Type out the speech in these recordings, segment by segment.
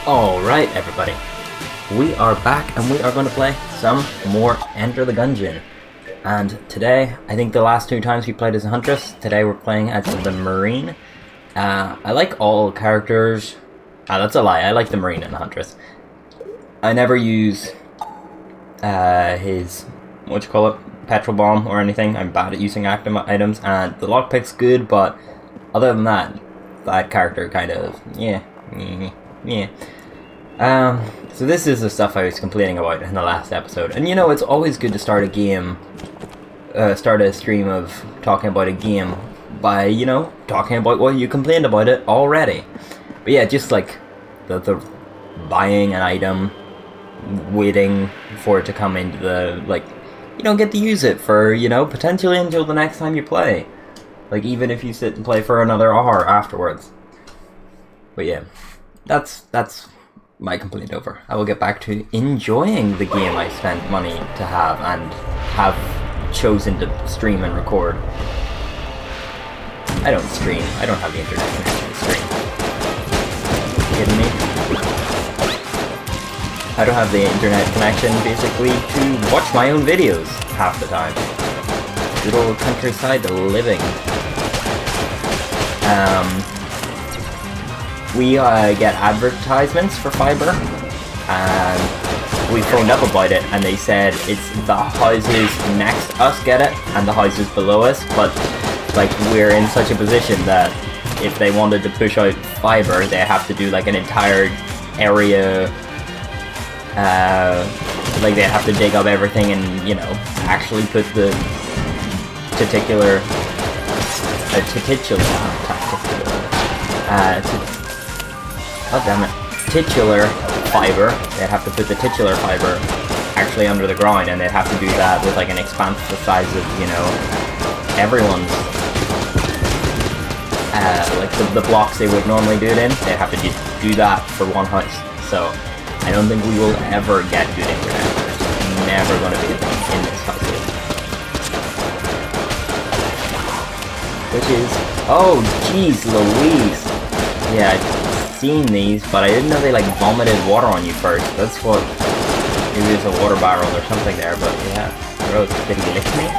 Alright everybody, we are back and we are going to play some more Enter the Gungeon. And today, I think the last two times we played as a Huntress, today we're playing as the Marine. I like all characters. That's a lie, I like the Marine and the Huntress. I never use his, petrol bomb or anything. I'm bad at using active items, and the lockpick's good, but other than that, that character kind of, yeah. So this is the stuff I was complaining about in the last episode. And you know, it's always good to start a game, start a stream of talking about a game by, you know, talking about what you complained about it already. But yeah, just like the buying an item, waiting for it to come into the, like, you don't get to use it for, you know, potentially until the next time you play. Like, even if you sit and play for another hour afterwards. But yeah, that's my complaint over. I will get back to enjoying the game I spent money to have and have chosen to stream and record. I don't stream. I don't have the internet connection to stream. Are you kidding me? I don't have the internet connection, basically, to watch my own videos half the time. Good old countryside living. We get advertisements for fiber, and we phoned up about it, and they said it's the houses next to us get it, and the houses below us, but like we're in such a position that if they wanted to push out fiber, they have to do like an entire area. Like they have to dig up everything and, you know, actually put the titular fiber. They'd have to put the titular fiber actually under the ground, and they'd have to do that with like an expanse the size of, you know, everyone's like the blocks they would normally do it in. They'd have to do that for one house. So I don't think we will ever get good internet. There's never going to be a thing in this house. Which is, oh jeez Louise. Yeah, I've seen these, but I didn't know they like vomited water on you first. That's what, maybe there's a water barrel or something there, but yeah, gross. Did he lick me?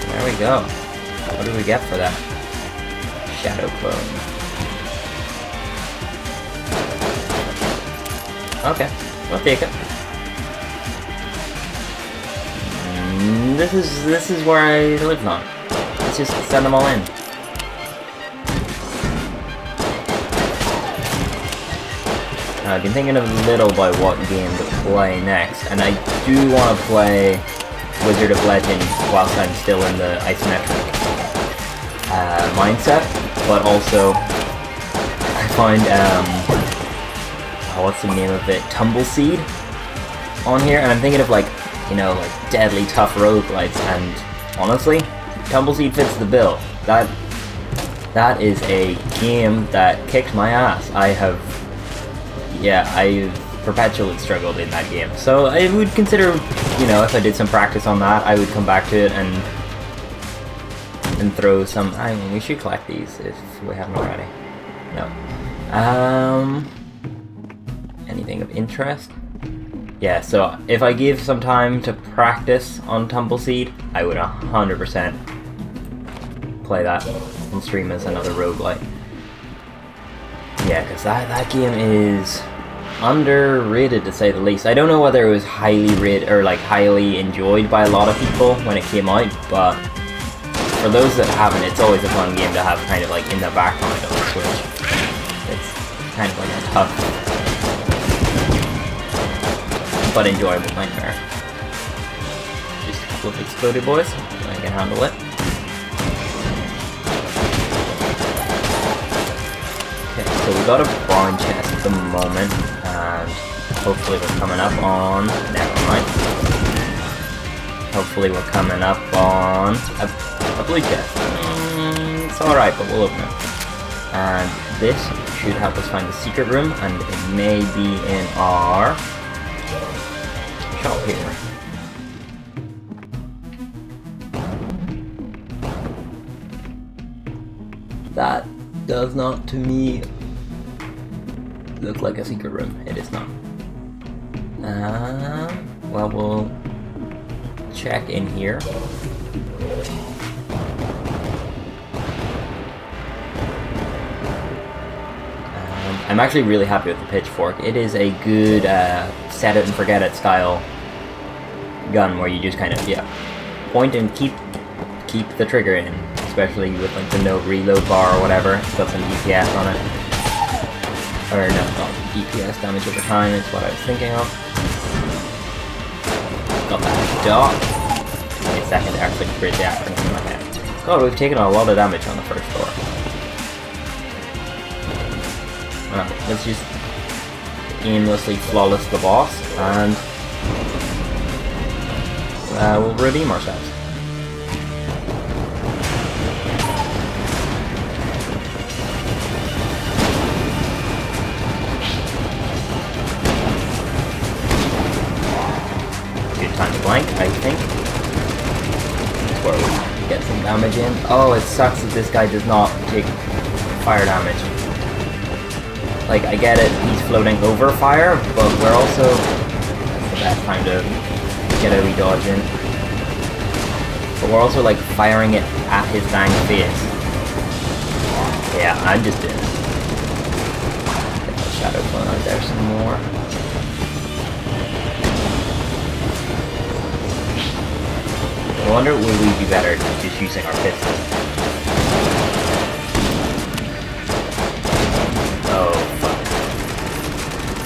There we go. What do we get for that? Shadow clone. Okay, we'll take it. This is where I live now. Let's just send them all in. I've been thinking a little about what game to play next, and I do want to play Wizard of Legend whilst I'm still in the isometric mindset, but also I find what's the name of it? Tumbleseed on here, and I'm thinking of like, you know, like deadly tough roguelites, and honestly, Tumbleseed fits the bill. That is a game that kicked my ass. I've perpetually struggled in that game. So I would consider, you know, if I did some practice on that, I would come back to it and throw some. I mean, we should collect these if we haven't already. No. Anything of interest? Yeah, so if I give some time to practice on Tumbleseed, I would 100% play that and stream as another roguelite. Yeah, because that game is underrated to say the least. I don't know whether it was highly rated or like highly enjoyed by a lot of people when it came out, but for those that haven't, it's always a fun game to have kind of like in the background on the Switch. It's kind of like a tough but enjoyable nightmare. Just a couple of exploded boys, so I can handle it. Okay, so we got a brown chest at the moment, and hopefully we're coming up on, never mind. Hopefully we're coming up on a blue chest. It's alright, but we'll open it. And this should help us find the secret room, and it may be in our shop here. That does not, to me, look like a secret room. It is not. Well, we'll check in here. I'm actually really happy with the pitchfork. It is a good set it and forget it style gun where you just kind of, point and keep the trigger in, especially with like the no reload bar or whatever. It's got some DPS on it. Or no, not DPS, damage over time is what I was thinking of. Got that dot. Wait a second to actually create the acronym in my head. God, we've taken a lot of damage on the first floor. Let's just aimlessly flawless the boss, and we'll redeem ourselves. Good time to blank, I think. That's where we get some damage in. Oh, it sucks that this guy does not take fire damage. Like, I get it, he's floating over fire, but we're also... That's the best time to get a wee dodge in. But we're also, like, firing it at his dang face. Yeah, I'm just doing it. Get the shadow clone out there some more. I wonder, would we be better just using our pistols?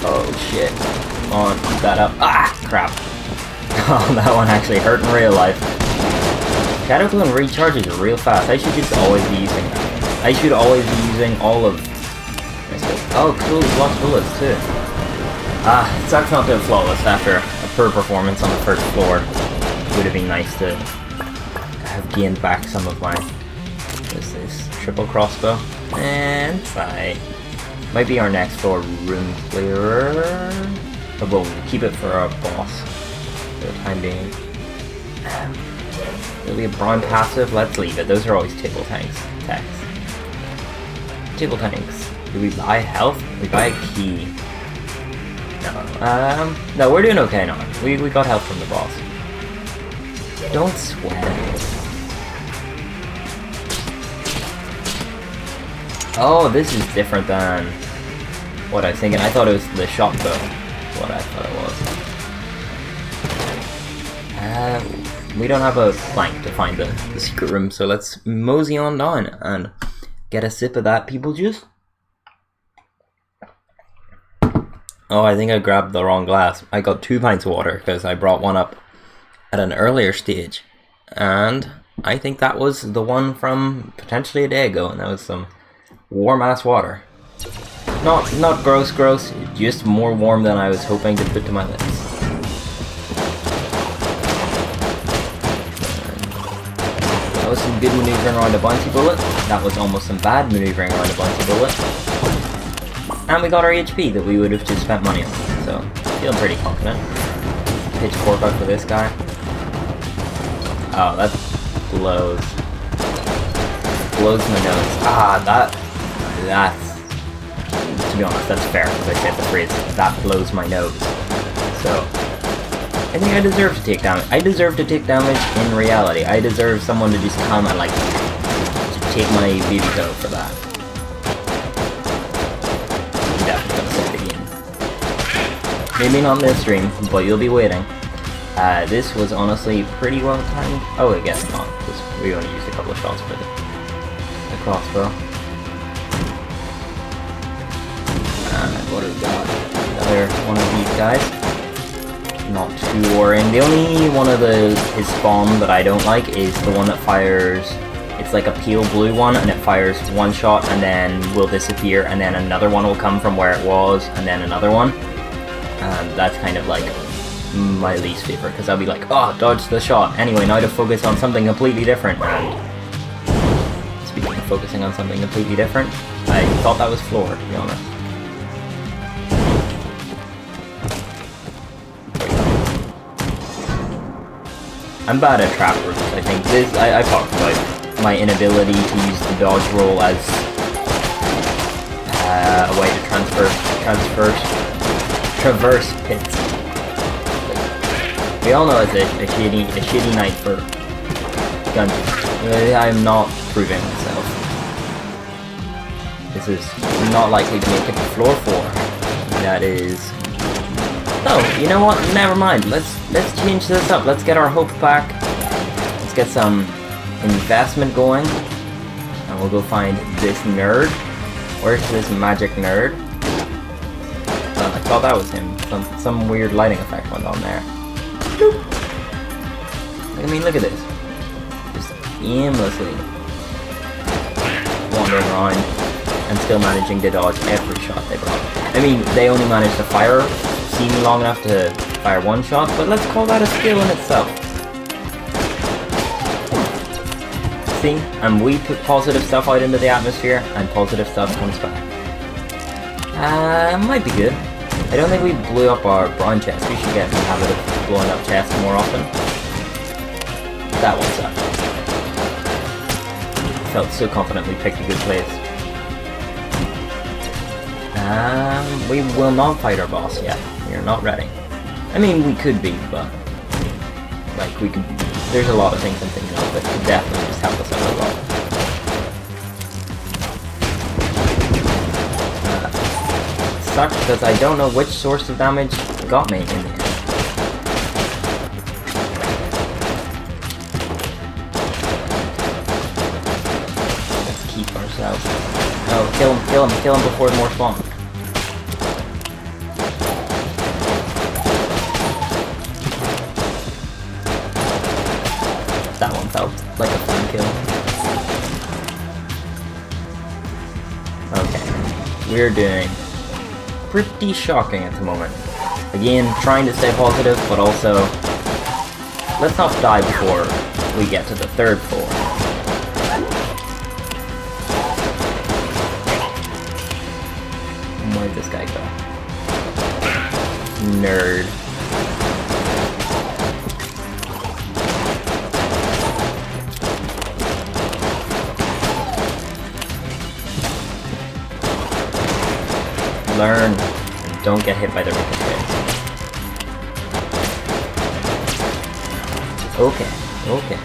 Oh shit. Come on, keep that up. Ah! Crap. Oh, that one actually hurt in real life. Shadow Clone recharges real fast. I should just always be using that. I should always be using all of... Oh, cool, he's lost bullets too. It sucks not to have flawless after a poor performance on the first floor. It would have been nice to have gained back some of my... What is this? Triple crossbow. And try. Might be our next floor room clearer. But we'll keep it for our boss for the time being. There'll be a brown passive. Let's leave it. Those are always table tanks. Table tanks. Do we buy health? We buy a key. No. No, we're doing okay now. We got help from the boss. Don't sweat it. Oh, this is different than what I was thinking. I thought it was the shotgun. What I thought it was. We don't have a plank to find the secret room, so let's mosey on down and get a sip of that people juice. Oh, I think I grabbed the wrong glass. I got 2 pints of water because I brought one up at an earlier stage. And I think that was the one from potentially a day ago, and that was some warm ass water. Not gross, just more warm than I was hoping to put to my lips. That was some good maneuvering around a bouncy bullet. That was almost some bad maneuvering around a bouncy bullet. And we got our HP that we would have just spent money on. So, feeling pretty confident. Pitchfork out for this guy. Oh, that blows. Blows my nose. That's... To be honest, that's fair, because I said the phrase, that blows my nose. So, I think I deserve to take damage. I deserve to take damage in reality. I deserve someone to just come and, like, just take my baby toe for that. I'm definitely gonna say it again. Maybe not this stream, but you'll be waiting. This was honestly pretty well timed. Oh, I guess not, because we only used a couple of shots for the crossbow. What do we got? Another one of these guys. Not too worrying. The only one of his spawn that I don't like is the one that fires... It's like a pale blue one, and it fires one shot and then will disappear, and then another one will come from where it was, and then another one. And that's kind of like my least favorite, because I'll be like, oh, dodge the shot. Anyway, now to focus on something completely different. And speaking of focusing on something completely different, I thought that was floor, to be honest. I'm bad at trap rooms, I think. I talked about my inability to use the dodge roll as traverse pits. We all know it's a shitty night for Gungeon. I'm not proving myself. This is not likely to make it to floor 4. That is... Oh, you know what? Never mind. Let's change this up. Let's get our hope back. Let's get some investment going. And we'll go find this nerd. Where's this magic nerd? I thought that was him. Some weird lighting effect went on there. Boop. I mean, look at this. Just aimlessly wandering around and still managing to dodge every shot they block. I mean, they only managed to see me long enough to fire one shot, but let's call that a skill in itself. See? And we put positive stuff out into the atmosphere, and positive stuff comes back. Might be good. I don't think we blew up our brown chest. We should get in the habit of blowing up chests more often. That one sucked. Felt so confident we picked a good place. We will not fight our boss yet. We are not ready. I mean, we could be, but... like, we could... there's a lot of things I'm thinking of that could definitely just help us out a lot. Sucks because I don't know which source of damage got me in here. Let's keep ourselves... oh, kill him before more spawn. That one felt like a fun kill. Okay, we're doing pretty shocking at the moment. Again, trying to stay positive, but also let's not die before we get to the 3rd floor. Where'd this guy go? Nerd. Learn. And don't get hit by the ricochets. Okay. Okay.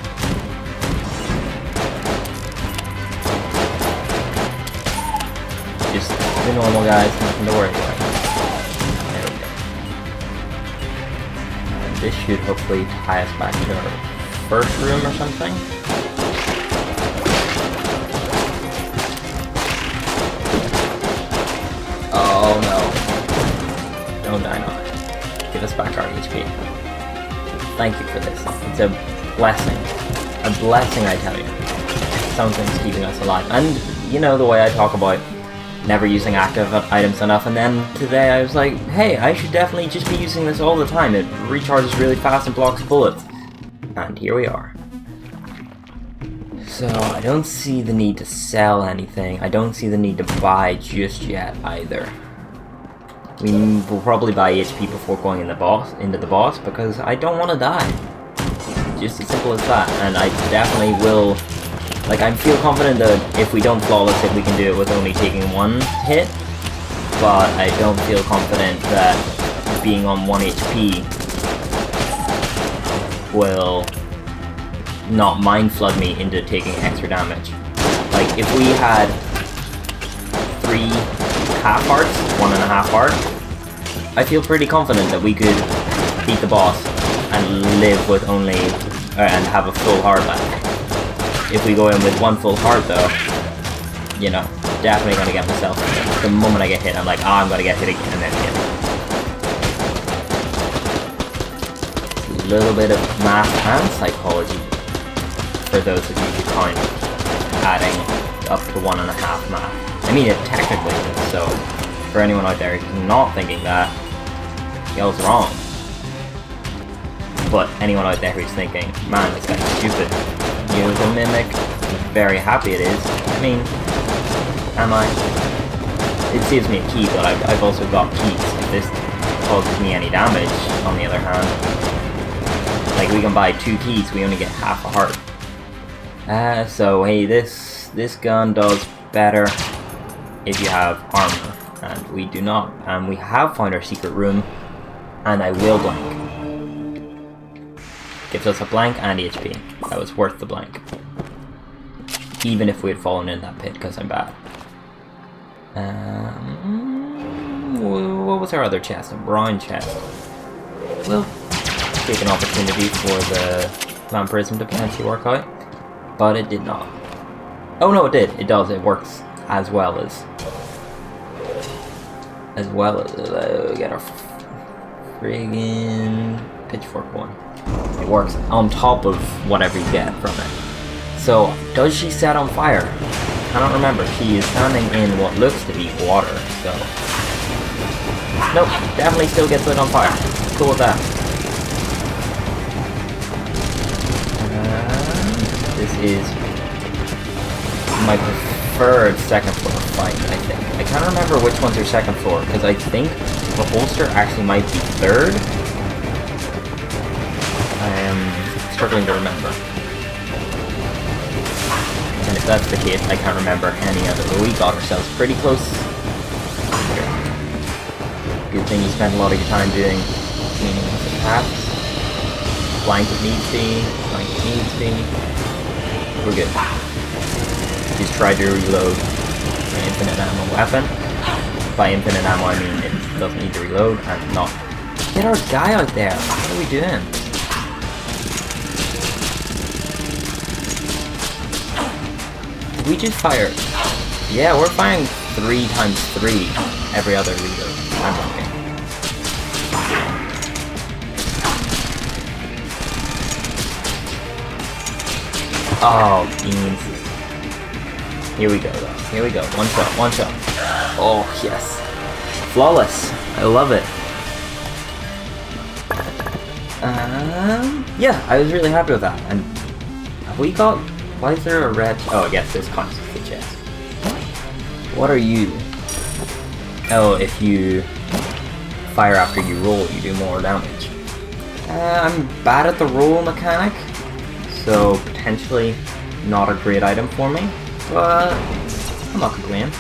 Just the normal guys, nothing to worry about. There we go. And this should hopefully tie us back to our 1st room or something. Oh no. Don't die now. Give us back our HP. Thank you for this. It's a blessing. A blessing, I tell you. Something's keeping us alive. And, you know, the way I talk about never using active items enough, and then today I was like, hey, I should definitely just be using this all the time. It recharges really fast and blocks bullets. And here we are. So, I don't see the need to sell anything. I don't see the need to buy just yet, either. We will probably buy HP before going into the boss, because I don't want to die. Just as simple as that. And I definitely will... like, I feel confident that if we don't flawless it, we can do it with only taking 1 hit. But I don't feel confident that being on 1 HP will not mind flood me into taking extra damage. Like, if we had 3 half hearts, 1.5 heart, I feel pretty confident that we could beat the boss and live with only, and have a full heart left. If we go in with 1 full heart though, you know, definitely gonna get myself, the moment I get hit, I'm like, oh, I'm gonna get hit again and then hit. A little bit of math and psychology for those of you who count adding up to 1.5 math. I mean, it technically is, so for anyone out there who's not thinking that, y'all's wrong. But anyone out there who's thinking, man, this guy's stupid, use a mimic, I'm very happy it is. I mean, am I? It saves me a key, but I've also got keys. If this causes me any damage, on the other hand, like, we can buy 2 keys, we only get half a heart. So hey, this gun does better if you have armor. And we do not. And we have found our secret room. And I will blank. Gives us a blank and HP. That was worth the blank. Even if we had fallen in that pit, because I'm bad. What was our other chest? A brown chest. We'll take an opportunity for the vampirism to potentially work out. But it did not. Oh no, it did. It does. It works as well as... get our friggin' pitchfork one. It works on top of whatever you get from it. So, does she set on fire? I don't remember. She is standing in what looks to be water, so... Nope, definitely still gets lit on fire. Cool with that. This is my preferred second floor fight, I think. I can't remember which ones are second floor, because I think the holster actually might be third. I am struggling to remember. And if that's the case, I can't remember any other. But we got ourselves pretty close. Good thing you spent a lot of your time doing meaningless attacks. Blanket needs be. Blanket needs be. We're good. Just try to reload an infinite ammo weapon. By infinite ammo, I mean it doesn't need to reload and not. Get our guy out there! What are we doing? Did we just fire? Yeah, we're firing 3 times 3 every other reload. I'm okay. Oh, beans. Here we go, though. Here we go. One shot, one shot. Oh, yes. Flawless. I love it. Yeah, I was really happy with that. And have we got... Why is there a red... Oh, I guess this counts as the chest. What are you? Oh, if you fire after you roll, you do more damage. I'm bad at the roll mechanic, so potentially not a great item for me, but I'm not complaining.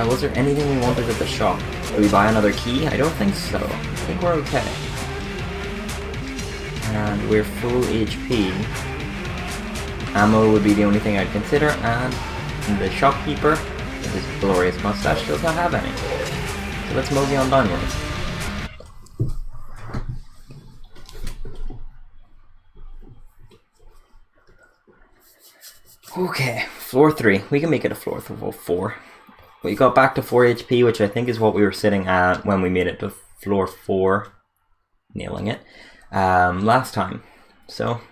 Was there anything we wanted at the shop? Did we buy another key? I don't think so. I think we're okay. And we're full HP. Ammo would be the only thing I'd consider, and the shopkeeper, with his glorious mustache, does not have any. So let's mosey on downwards. Okay, floor 3. We can make it a floor 4. We got back to 4 HP, which I think is what we were sitting at when we made it to floor 4. Nailing it. Last time. So,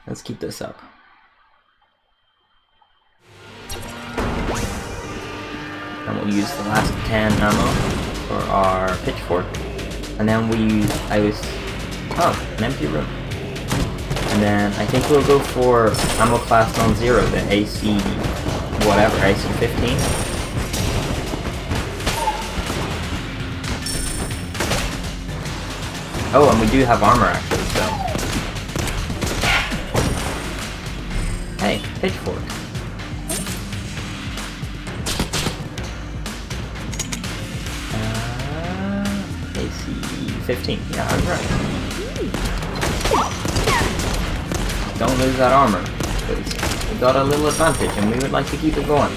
let's keep this up. And we'll use the last 10 ammo for our pitchfork. And then oh, an empty room. And then I think we'll go for ammo class non-zero, the AC whatever, AC 15. Oh, and we do have armor actually, so. Hey, pitchfork. AC 15, yeah, I'm right. Don't lose that armor, because we got a little advantage and we would like to keep it going.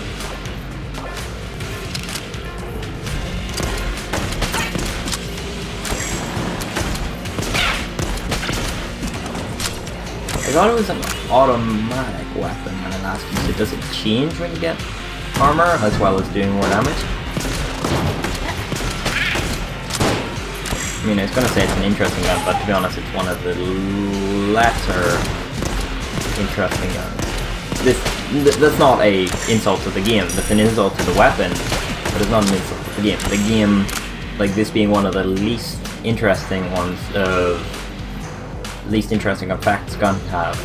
I thought it was an automatic weapon when I last used it. Does it change when you get armor as well as doing more damage? I mean, I was going to say it's an interesting gun, but to be honest, it's one of the lesser interesting guns. That's not an insult to the game. That's an insult to the weapon, but it's not an insult to the game. The game, like this being one of the least interesting ones, least interesting effects guns have.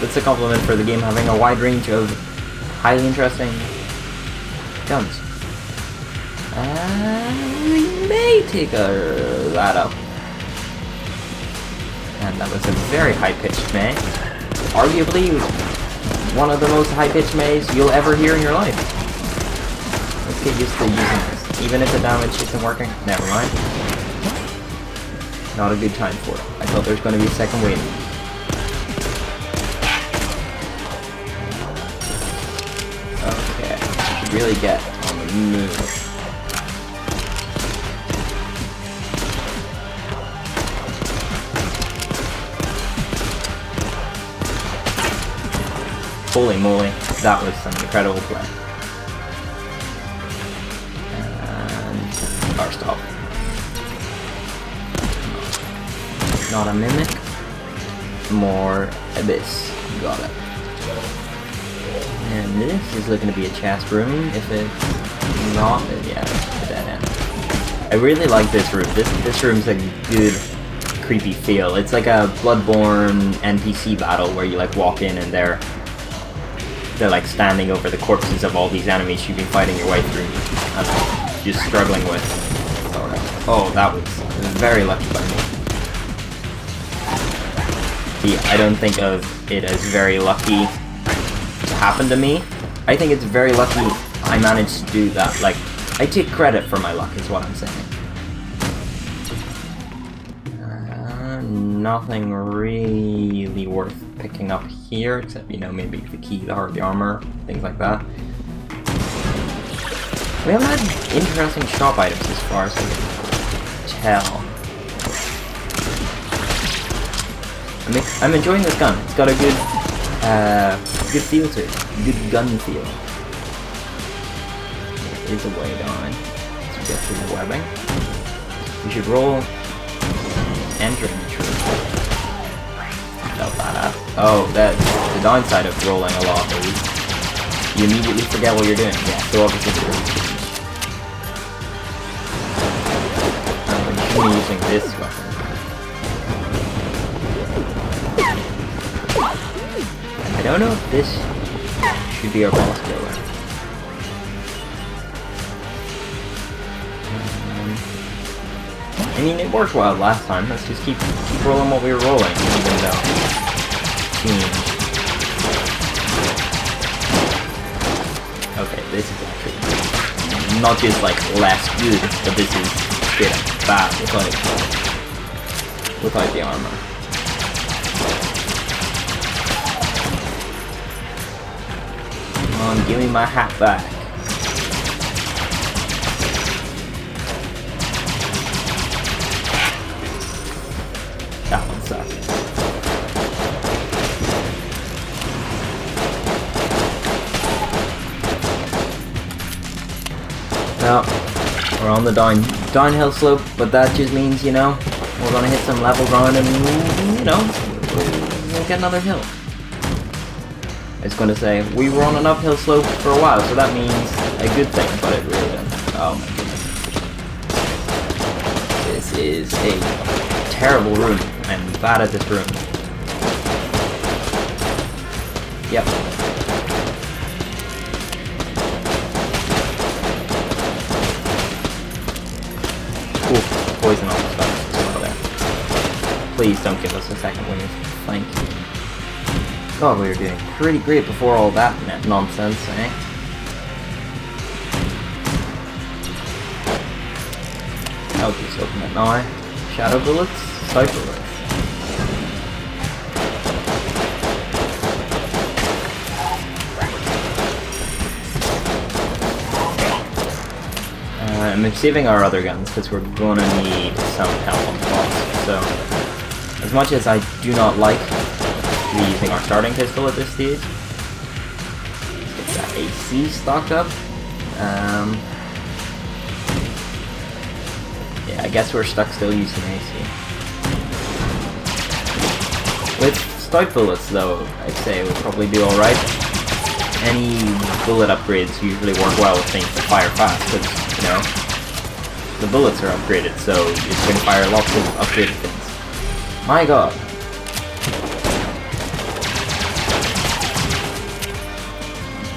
That's a compliment for the game having a wide range of highly interesting guns. We may take that up. And that was a very high-pitched May. Arguably one of the most high-pitched Mays you'll ever hear in your life. Let's get used to using this. Even if the damage isn't working, never mind. Not a good time for it. I thought there was going to be a second wave. Okay, should really get on the move. Holy moly, that was some incredible play. And power stop. Not a mimic. More abyss. Got it. And this is looking to be a chest room. If it's not, then yeah, it's a dead end. I really like this room. This room's a good creepy feel. It's like a Bloodborne NPC battle where you like walk in and they're like standing over the corpses of all these enemies you've been fighting your way through and just struggling with. Oh, that was very lucky by me. See, I don't think of it as very lucky to happen to me. I think it's very lucky I managed to do that. Like, I take credit for my luck is what I'm saying. Nothing really worth picking up here, except, you know, maybe the key, the heart of the armor, things like that. We haven't had interesting shop items as far as I can tell. I'm enjoying this gun. It's got a good, good feel to it. Good gun feel. There is a way down to get through the webbing. We should roll entering the tree. Felt that out. Oh, that's the downside of rolling a lot is you immediately forget what you're doing. Yeah, so obviously I'm using this weapon. I don't know if this should be our boss killer. I mean, it worked well last time. Let's just keep rolling what we were rolling, even though okay, this is actually not just like less good, but this is straight up bad without the armor. Come on, give me my hat back. That one sucks. Now, we're on the downhill slope, but that just means, you know, we're gonna hit some level ground and, you know, we'll get another hill. I was gonna say, we were on an uphill slope for a while, so that means a good thing, but it really doesn't. Oh my goodness. This is a terrible room. I'm bad at this room. Yep. Ooh, poison on the stuff. There. Please don't give us a second wave. Thank you. God, we were doing pretty great before all that nonsense, eh? I'll just open it now. Shadow bullets, sniper bullets. I'm saving our other guns because we're gonna need some help on the boss. So, as much as I do not like using our starting pistol at this stage, let's get that AC stocked up. Yeah, I guess we're stuck still using AC. With stout bullets, though, I'd say it would probably do alright. Any bullet upgrades usually work well with things that fire fast, because, you know, the bullets are upgraded, so you can fire lots of upgraded things. My god.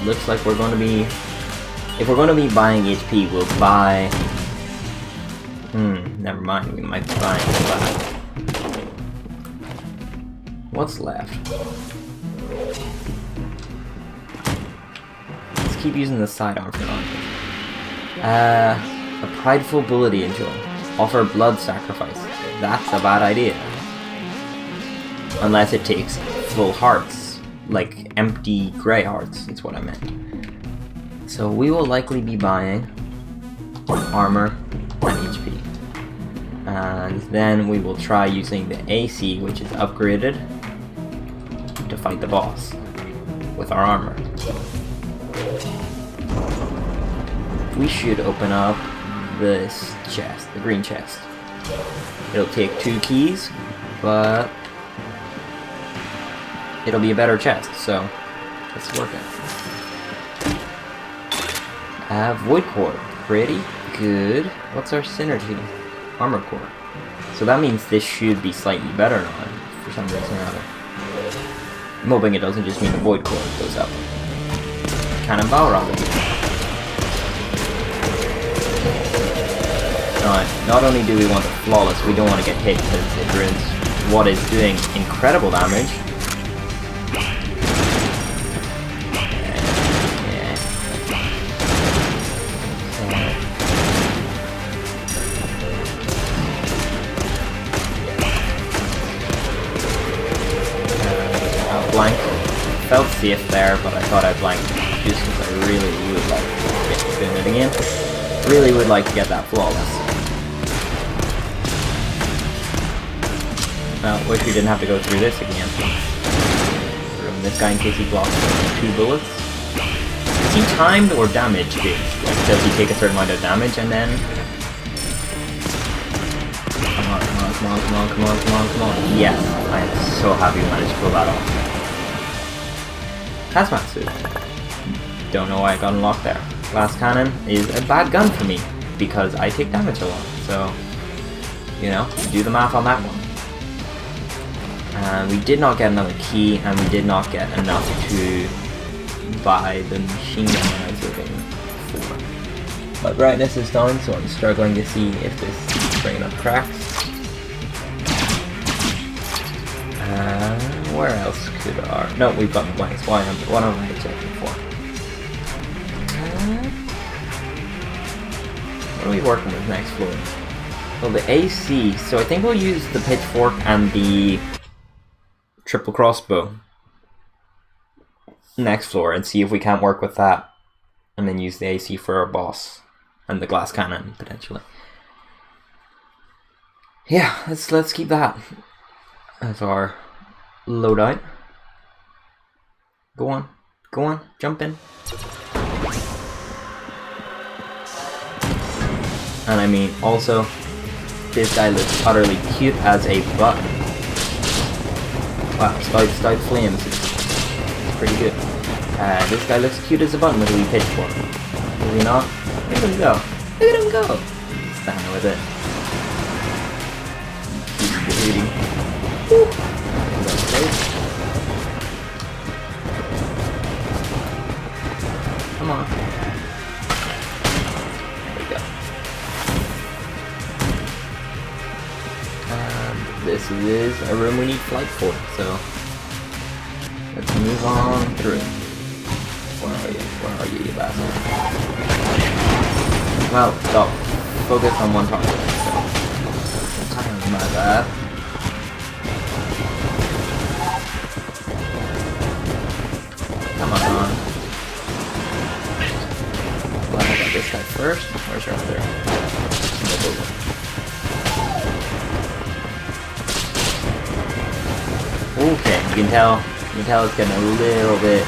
Looks like we're going to be... If we're going to be buying HP, we'll buy... never mind, we might be buying that. What's left? Let's keep using the sidearm for now. A prideful bully angel. Offer blood sacrifice. That's a bad idea. Unless it takes full hearts. Like empty grey hearts, is what I meant. So we will likely be buying armor and HP. And then we will try using the AC, which is upgraded, to fight the boss with our armor. We should open up this chest, the green chest. It'll take 2 keys, but it'll be a better chest, so let's work it. Void core, pretty good. What's our synergy? Armor core. So that means this should be slightly better now, for some reason or other. I'm hoping it doesn't just mean the void core goes up. Cannon Balrog. Not only do we want it flawless, we don't want to get hit because it ruins what is doing incredible damage. Blank. Felt safe there, but I thought I'd blank just because I really would like to get doing it again. Really would like to get that flawless. Well, wish we didn't have to go through this again. Ruin this guy in case he blocks 2 bullets. Is he timed or damage based? Like, does he take a certain amount of damage and then... Come on, come on, come on, come on, come on, come on, come on. Yes, I am so happy we managed to pull that off. Hazmat suit. Don't know why it got unlocked there. Glass cannon is a bad gun for me because I take damage a lot. So, you know, do the math on that one. We did not get another key, and we did not get enough to buy the machine gun I was looking for. But brightness is down, so I'm struggling to see if this is bringing up cracks. Where else could our... No, we've got the blanks. What am I checking for? What are we working with next floor? Well, the AC. So I think we'll use the pitchfork and the triple crossbow next floor and see if we can't work with that. And then use the AC for our boss. And the glass cannon, potentially. Yeah, let's keep that as our loadout. Go on, jump in. And I mean, also, this guy looks utterly cute as a button. Wow, Stout Flames is pretty good. This guy looks cute as a button with a wee pitchfork. Does he not? Look at him go. Look at him go. Standing with it. Woo. Come on. There we go. This is a room we need flight for, so let's move on through. Where are you, you bastard? Well, stop. Focus on one target. So, my bad. Come on. Well, I got this guy first. Where's your other? Okay, you can tell it's getting a little bit.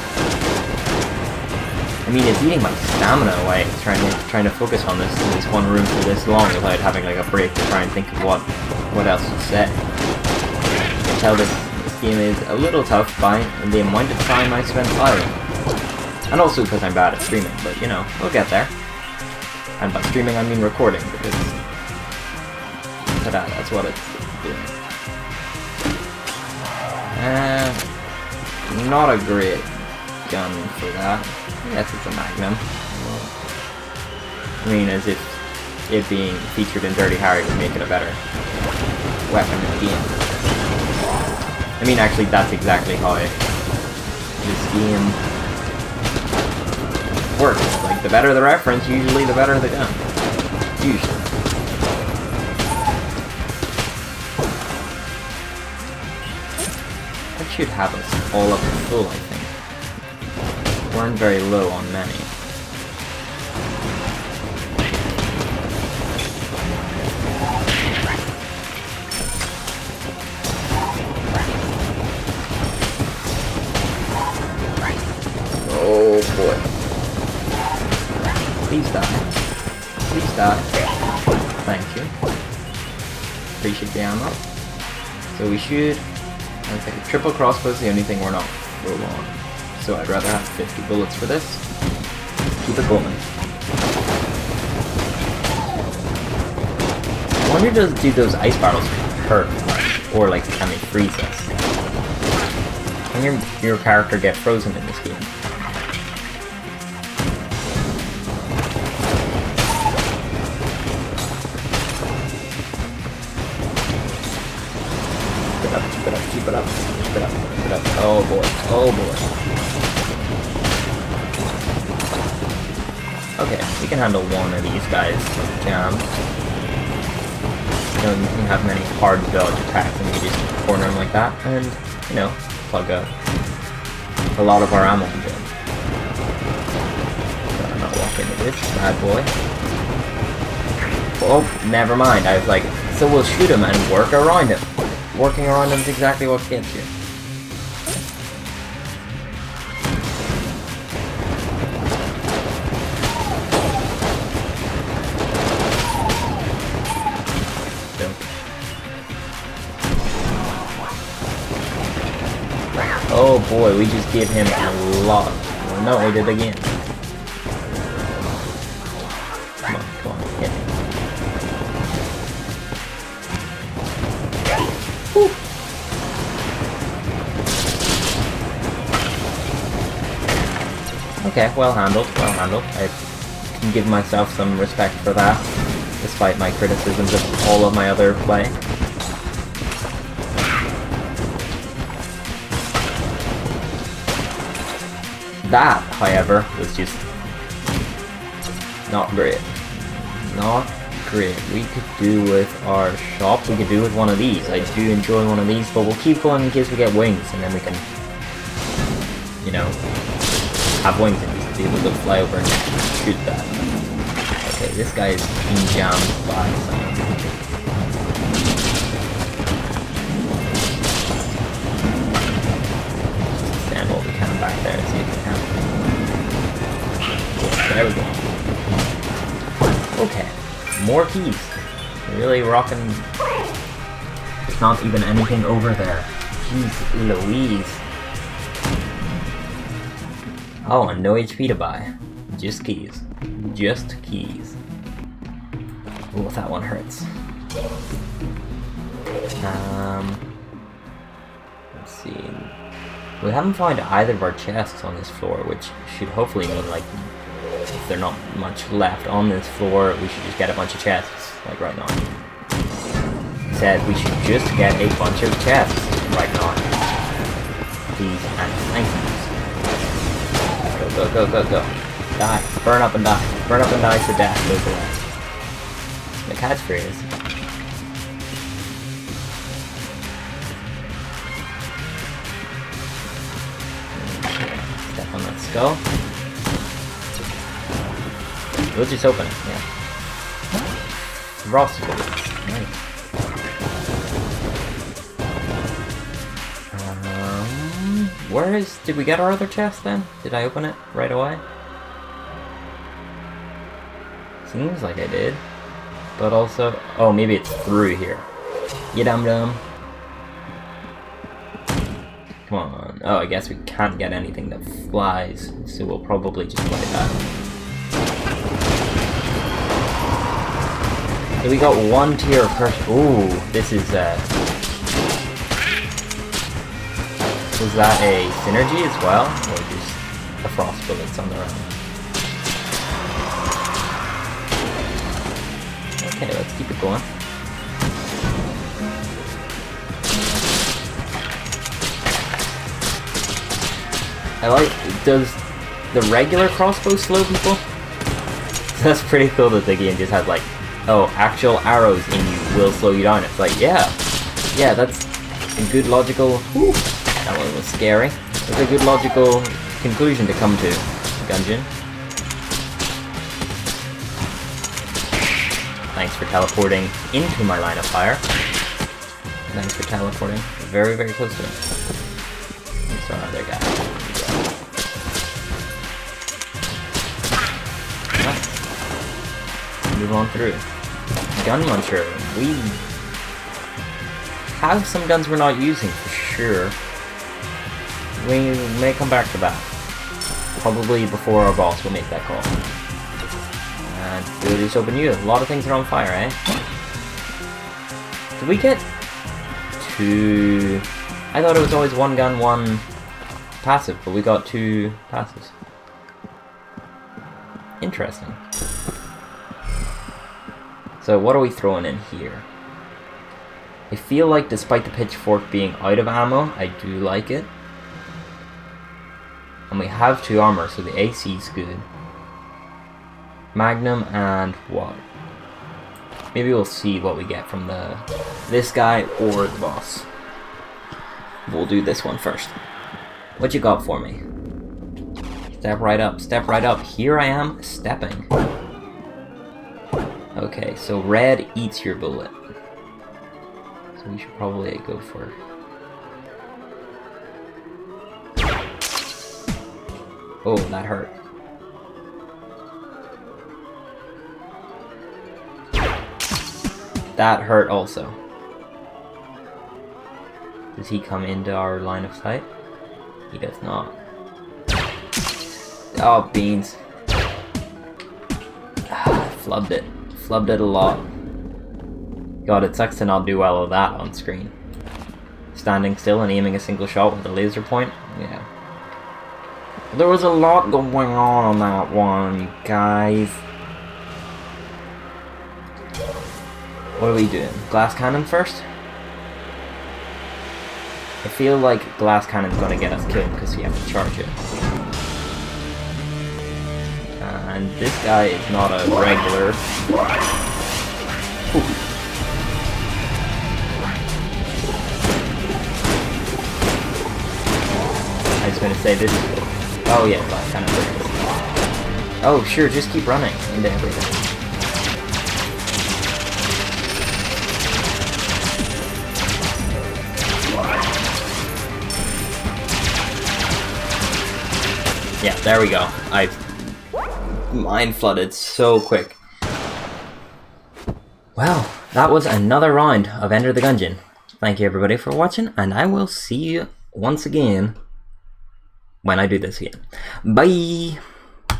I mean, it's eating my stamina away. Trying to focus on this one room for this long without having like a break to try and think of what else to say. You can tell this game is a little tough by the amount of time I spend firing. And also because I'm bad at streaming, but you know, we'll get there. And by streaming I mean recording, because that's what it's doing. Not a great gun for that. I guess it's a Magnum. I mean, as if it being featured in Dirty Harry would make it a better weapon in the game. I mean, actually, that's exactly how this game works. Like, the better the reference, usually the better the gun. Usually. That should have us all up to full, I think. We're very low on many. Oh boy. Please die. Please die. Thank you. Appreciate the ammo. So we should... I think a triple crossbow is the only thing we're not full on. So I'd rather have 50 bullets for this. Keep it going. I wonder do those ice barrels hurt? Or like can they freeze us? Can your character get frozen in this game? Keep it up, keep it up, keep it up. Oh boy, oh boy. Okay, we can handle one of these guys jammed. You don't have many hard dodge attacks and you just corner them like that and, you know, plug out a lot of our ammo in them. Better not walk into this bad boy. Oh, never mind. I was like, so we'll shoot him and work around him. Working around him is exactly what gets you. Oh boy, we just gave him a lot. Well, no, we did again. Come on, hit me. Whew. Okay, well handled, well handled. I can give myself some respect for that, despite my criticisms of all of my other play. That, however, was just not great. Not great. We could do with our shop, we could do with one of these. I do enjoy one of these, but we'll keep going in case we get wings, and then we can, you know, have wings and just be able to fly over and shoot that. Okay, this guy is being jammed by someone. Stand what we can back there and see if we can. There we go. Okay, more keys. Really rocking. There's not even anything over there. Jeez Louise. Oh, and no HP to buy. Just keys. Just keys. Ooh, that one hurts. Let's see. We haven't found either of our chests on this floor, which should hopefully mean, like, if there's not much left on this floor, we should just get a bunch of chests, like right now. Said we should just get a bunch of chests right now. Please and thank yous. Go, go, go, go, go. Die. Burn up and die. Burn up and die to death. Those are the catchphrase. Step on that skull. We'll just open it, yeah. Ross bullets. Nice. Where is... Did we get our other chest then? Did I open it right away? Seems like I did. But also... Oh, maybe it's through here. You dum-dum. Come on. Oh, I guess we can't get anything that flies. So we'll probably just play that. So we got one tier of pressure. Ooh, this is was that a synergy as well? Or just a frost bullets on their own? Okay, let's keep it going. I like, the regular crossbow slow people? That's pretty cool that the game just has like, oh, actual arrows in you will slow you down. It's like, yeah, that's a good logical, whew, that one was scary. That's a good logical conclusion to come to, Gungeon. Thanks for teleporting into my line of fire. Thanks for teleporting very, very close to me. Let's our other guy. Nice. Move on through. Gun launcher. We have some guns we're not using for sure. We may come back to that. Probably before our boss will make that call. And we'll just open you. A lot of things are on fire, eh? Did we get two? I thought it was always one gun, one passive, but we got two passives. Interesting. So what are we throwing in here? I feel like despite the pitchfork being out of ammo, I do like it. And we have 2 armor, so the AC is good. Magnum and what? Maybe we'll see what we get from this guy or the boss. We'll do this one first. What you got for me? Step right up, step right up. Here I am, stepping. Okay, so red eats your bullet. So we should probably go for... Oh, that hurt. That hurt also. Does he come into our line of sight? He does not. Oh, beans. Flubbed it. Flubbed it a lot. God, it sucks to not do well with that on screen. Standing still and aiming a single shot with a laser point? Yeah. There was a lot going on that one, you guys. What are we doing? Glass cannon first? I feel like glass cannon's gonna get us killed because we have to charge it. And this guy is not a regular. Ooh. I was gonna say this is cool. Oh yeah, glass cannon first. Oh sure, just keep running into everything. Yeah, there we go. Mine flooded so quick. Well, that was another round of Enter the Gungeon. Thank you everybody for watching, and I will see you once again when I do this again. Bye!